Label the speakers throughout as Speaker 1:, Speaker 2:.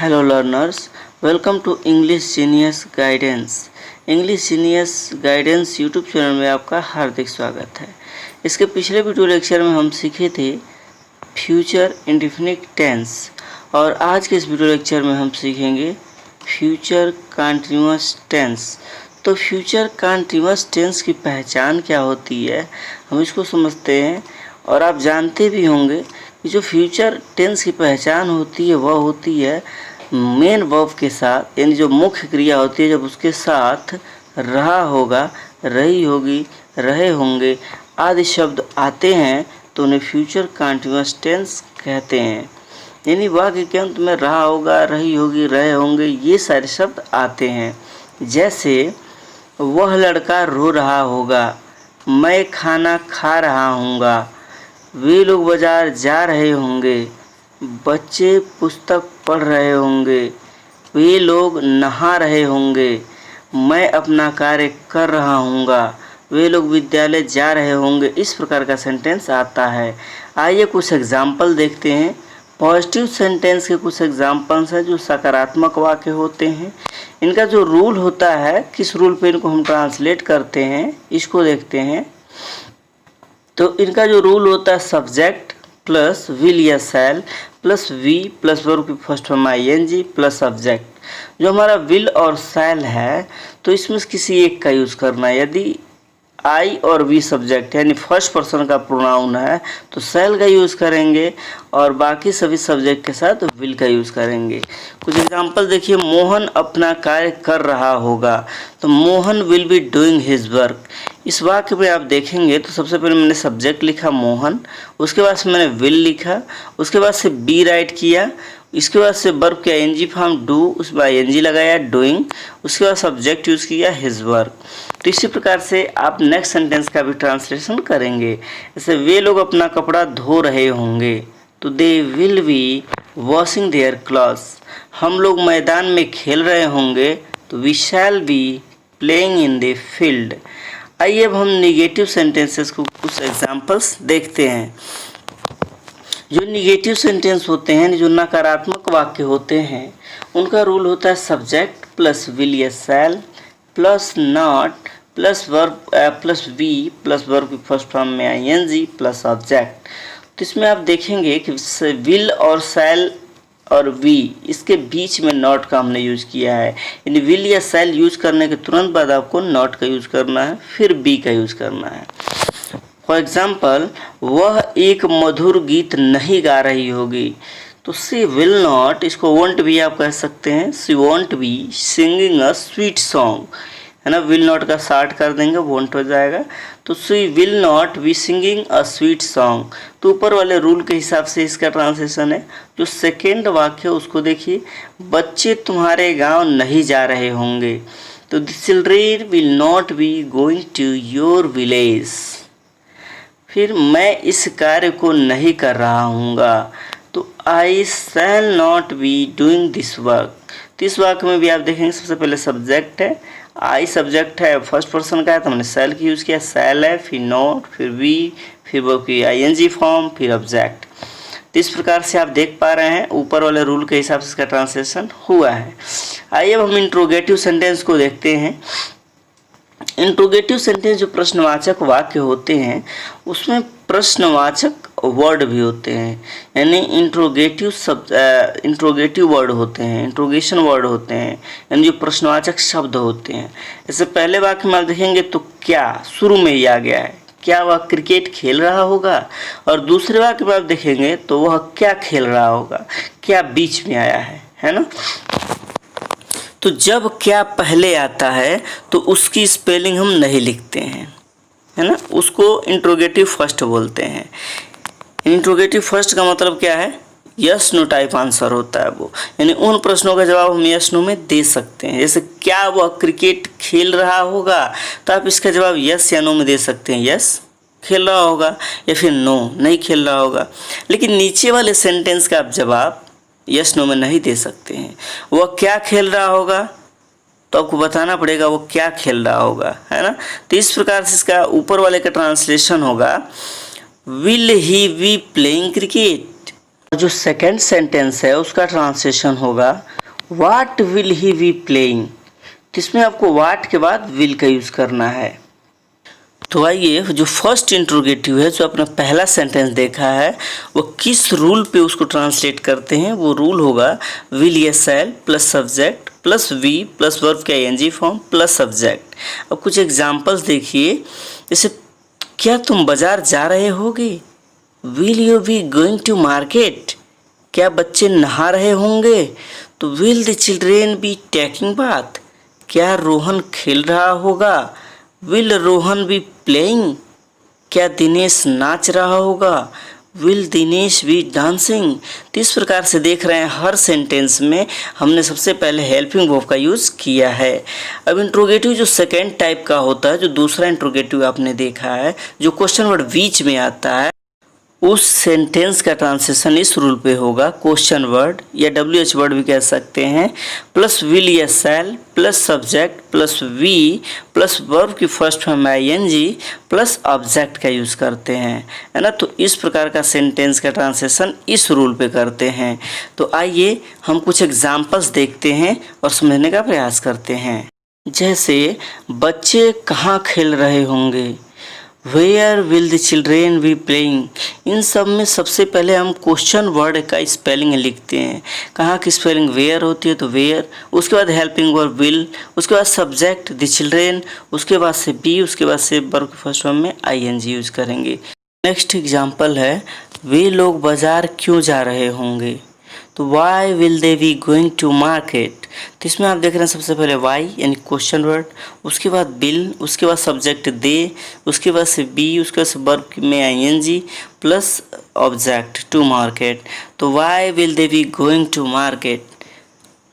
Speaker 1: Hello learners, welcome to English Genius Guidance। English genius guidance YouTube channel में आपका हार्दिक स्वागत है। इसके पिछले वीडियो लेक्चर में हम सीखे थे फ्यूचर इंडेफिनिट टेंस और आज के इस वीडियो लेक्चर में हम सीखेंगे फ्यूचर कंटीन्यूअस टेंस। तो फ्यूचर कंटीन्यूअस टेंस की पहचान क्या होती है, हम इसको समझते हैं। और आप जानते भी होंगे कि जो फ्यूचर टेंस की पहचान होती है वह होती है मेन वर्ब के साथ, यानी जो मुख्य क्रिया होती है जब उसके साथ रहा होगा, रही होगी, रहे होंगे आदि शब्द आते हैं तो उन्हें फ्यूचर कंटीन्यूअस टेंस कहते हैं। यानी वाक्य के अंत में रहा होगा, रही होगी, रहे होंगे ये सारे शब्द आते हैं। जैसे वह लड़का रो रहा होगा, मैं खाना खा रहा हूँगा, वे लोग बाजार जा रहे होंगे, बच्चे पुस्तक पढ़ रहे होंगे, वे लोग नहा रहे होंगे, मैं अपना कार्य कर रहा हूँगा, वे लोग विद्यालय जा रहे होंगे। इस प्रकार का सेंटेंस आता है। आइए कुछ एग्जाम्पल देखते हैं। पॉजिटिव सेंटेंस के कुछ एग्जाम्पल्स हैं जो सकारात्मक वाक्य होते हैं। इनका जो रूल होता है, किस रूल पे इनको हम ट्रांसलेट करते हैं, इसको देखते हैं। तो इनका जो रूल होता है सब्जेक्ट प्लस विल या shall plus be plus verb की first form ING plus subject. जो हमारा विल और शैल है तो इसमें किसी एक का यूज़ करना है। यदि आई और वी सब्जेक्ट यानी फर्स्ट पर्सन का प्रोनाउन है तो शैल का यूज़ करेंगे और बाकी सभी सब्जेक्ट के साथ विल का यूज़ करेंगे। कुछ एग्जांपल देखिए। मोहन अपना कार्य कर रहा होगा, तो Mohan will be doing his work. इस वाक्य में आप देखेंगे तो सबसे पहले मैंने सब्जेक्ट लिखा मोहन, उसके बाद से मैंने विल लिखा, उसके बाद से बी राइट किया, इसके बाद से वर्ब के आईएनजी फॉर्म डू, उसमें आईएनजी लगाया डूइंग, उसके बाद सब्जेक्ट यूज़ किया हिज वर्क। तो इसी प्रकार से आप नेक्स्ट सेंटेंस का भी ट्रांसलेशन करेंगे। जैसे वे लोग अपना कपड़ा धो रहे होंगे, तो they will be washing their clothes. हम लोग मैदान में खेल रहे होंगे, तो we shall be playing in the field. आइए अब हम निगेटिव सेंटेंसेस को कुछ एग्जांपल्स देखते हैं। जो निगेटिव सेंटेंस होते हैं, जो नकारात्मक वाक्य होते हैं, उनका रूल होता है सब्जेक्ट प्लस विल या shall plus not plus verb plus be plus verb की फर्स्ट फॉर्म में आईएनजी प्लस ऑब्जेक्ट। तो इसमें आप देखेंगे कि विल और शैल और वी इसके बीच में नॉट का हमने यूज किया है। यानी विल या शैल यूज करने के तुरंत बाद आपको नॉट का यूज करना है, फिर बी का यूज करना है। फॉर एग्जाम्पल, वह एक मधुर गीत नहीं गा रही होगी, तो सी विल नॉट, इसको वॉन्ट भी आप कह सकते हैं, she won't be singing a sweet song, है ना। विल नॉट का शार्ट कर देंगे, वॉन्ट हो जाएगा। तो she will not be singing a sweet song. तो ऊपर वाले रूल के हिसाब से इसका ट्रांसलेशन है। जो सेकेंड वाक्य उसको देखिए, बच्चे तुम्हारे गांव नहीं जा रहे होंगे, तो the children will not be going to your village. फिर मैं इस कार्य को नहीं कर रहा हूँगा, तो I shall not be doing this work. तो इस वाक्य में भी आप देखेंगे सबसे पहले सब्जेक्ट है, आई सब्जेक्ट है, फर्स्ट पर्सन का है तो हमने शैल की यूज़ किया, शैल है, फिर नॉट, फिर वी, फिर वर्ब की आईएनजी फॉर्म, फिर ऑब्जेक्ट। तो इस प्रकार से आप देख पा रहे हैं ऊपर वाले रूल के हिसाब से इसका ट्रांसलेशन हुआ है। आइए अब हम इंट्रोगेटिव सेंटेंस को देखते हैं। इंट्रोगेटिव सेंटेंस जो प्रश्नवाचक वाक्य होते हैं उसमें प्रश्नवाचक वर्ड भी होते हैं, यानी इंट्रोगेटिव वर्ड होते हैं, इंट्रोगेशन वर्ड होते हैं, यानी जो प्रश्नवाचक शब्द होते हैं। जैसे पहले वाक्य में आप देखेंगे तो क्या शुरू में ही आ गया है, क्या वह क्रिकेट खेल रहा होगा, और दूसरे वाक्य में आप देखेंगे तो वह क्या खेल रहा होगा, क्या बीच में आया है ना। तो जब क्या पहले आता है तो उसकी स्पेलिंग हम नहीं लिखते हैं, है ना, उसको इंट्रोगेटिव फर्स्ट बोलते हैं। इंट्रोगेटिव फर्स्ट का मतलब क्या है, यस नो टाइप आंसर होता है वो, यानी उन प्रश्नों का जवाब हम यस नो में दे सकते हैं। जैसे क्या वह क्रिकेट खेल रहा होगा, तो आप इसका जवाब यस या नो में दे सकते हैं, यस खेल रहा होगा, या फिर नो नहीं खेल रहा होगा। लेकिन नीचे वाले सेंटेंस का आप जवाब यस नो में नहीं दे सकते हैं। वह क्या खेल रहा होगा, तो आपको बताना पड़ेगा वो क्या खेल रहा होगा, है ना। तो इस प्रकार से इसका ऊपर वाले का ट्रांसलेशन होगा, will he be playing cricket, जो सेकंड सेंटेंस है उसका ट्रांसलेशन होगा what will he be playing. तो इसमें आपको व्हाट के बाद विल का यूज करना है। तो आइए, जो फर्स्ट इंट्रोगेटिव है, जो आपने पहला सेंटेंस देखा है, वो किस रूल पे उसको ट्रांसलेट करते हैं। वो रूल होगा विल या shall plus subject plus be plus verb का एनजी फॉर्म प्लस सब्जेक्ट। अब कुछ एग्जांपल्स देखिए, जैसे क्या तुम बाजार जा रहे होगे, will you be going to market. क्या बच्चे नहा रहे होंगे, तो will the children be taking bath. क्या रोहन खेल रहा होगा, विल रोहन बी प्लेइंग। क्या दिनेश नाच रहा होगा, विल दिनेश बी डांसिंग। तो इस प्रकार से देख रहे हैं हर सेंटेंस में हमने सबसे पहले हेल्पिंग वर्ब का यूज़ किया है। अब इंट्रोगेटिव जो सेकेंड टाइप का होता है, जो दूसरा इंट्रोगेटिव आपने देखा है, जो क्वेश्चन वर्ड बीच में आता है, उस सेंटेंस का ट्रांसलेशन इस रूल पे होगा क्वेश्चन वर्ड या WH वर्ड भी कह सकते हैं, प्लस विल या shall plus subject plus be plus verb की फर्स्ट फॉर्म में ING प्लस ऑब्जेक्ट का यूज़ करते हैं, है ना। तो इस प्रकार का सेंटेंस का ट्रांसलेशन इस रूल पे करते हैं। तो आइए हम कुछ एग्जाम्पल्स देखते हैं और समझने का प्रयास करते हैं। जैसे बच्चे कहाँ खेल रहे होंगे, where will the children be playing. इन सब में सबसे पहले हम क्वेश्चन वर्ड का स्पेलिंग लिखते हैं। कहाँ की स्पेलिंग वेयर होती है, तो वेयर, उसके बाद हेल्पिंग वर्ब विल, उसके बाद सब्जेक्ट द चिल्ड्रेन, उसके बाद से बी, उसके बाद से वर्ब के फर्स्ट फॉर्म में ING यूज करेंगे। नेक्स्ट एग्जाम्पल है, वे लोग बाजार क्यों जा रहे होंगे, तो why will they be going to market. तो इसमें आप देख रहे हैं सबसे पहले वाई यानी क्वेश्चन वर्ड, उसके बाद बिल, उसके बाद सब्जेक्ट दे, उसके बाद से बी, उसके बाद से वर्ब में ING plus object to market. तो why will they be going to market.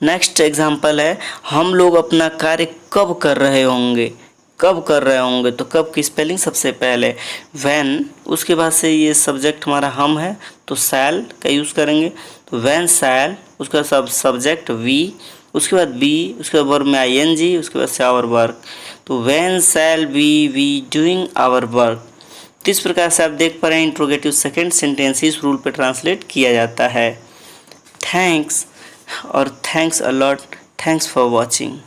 Speaker 1: Next example है, हम लोग अपना कार्य कब कर रहे होंगे, कब कर रहे होंगे, तो कब की स्पेलिंग सबसे पहले व्हेन, उसके बाद से ये सब्जेक्ट हमारा हम है तो शैल का यूज़ करेंगे, तो व्हेन शैल, उसका सब्जेक्ट वी, उसके बाद बी, उसके बाद वर्ब में ING, उसके बाद से आवर वर्क, तो when shall we doing our work. तो इस प्रकार से आप देख पा रहे हैं इंट्रोगेटिव सेकेंड सेंटेंस इस रूल पे ट्रांसलेट किया जाता है। थैंक्स और thanks a lot, thanks for watching.